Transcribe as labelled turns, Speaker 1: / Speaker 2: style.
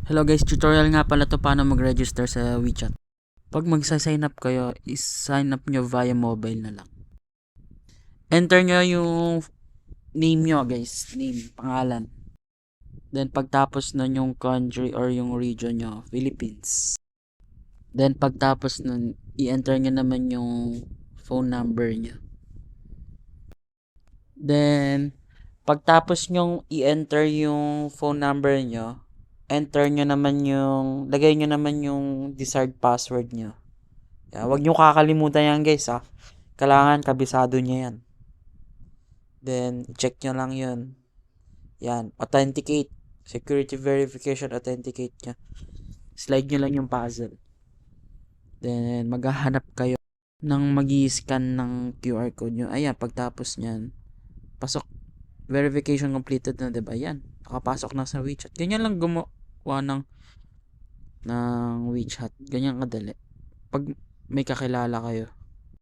Speaker 1: Hello guys, tutorial nga pala to paano mag-register sa WeChat. Pag magsa-sign up kayo, is-sign up nyo via mobile na lang. Enter nyo yung name nyo guys, name, pangalan. Then pagtapos nun yung country or yung region nyo, Philippines. Then pagtapos nun, i-enter nyo naman yung phone number nyo. Then pagtapos nyong i-enter yung phone number nyo, lagay nyo naman yung desired password nyo. Huwag nyo kakalimutan yan guys ha. Kailangan kabisado nyo yan. Then, check nyo lang yun. Yan, authenticate. Security verification, authenticate nyo. Slide nyo lang yung puzzle. Then, maghahanap kayo ng mag-i-scan ng QR code nyo. Ayan, pagtapos nyan, pasok. Verification completed na, diba? Yan, nakapasok na sa WeChat. Ganyan lang gumawa ng WeChat. Ganyan kadali. Pag may kakilala kayo.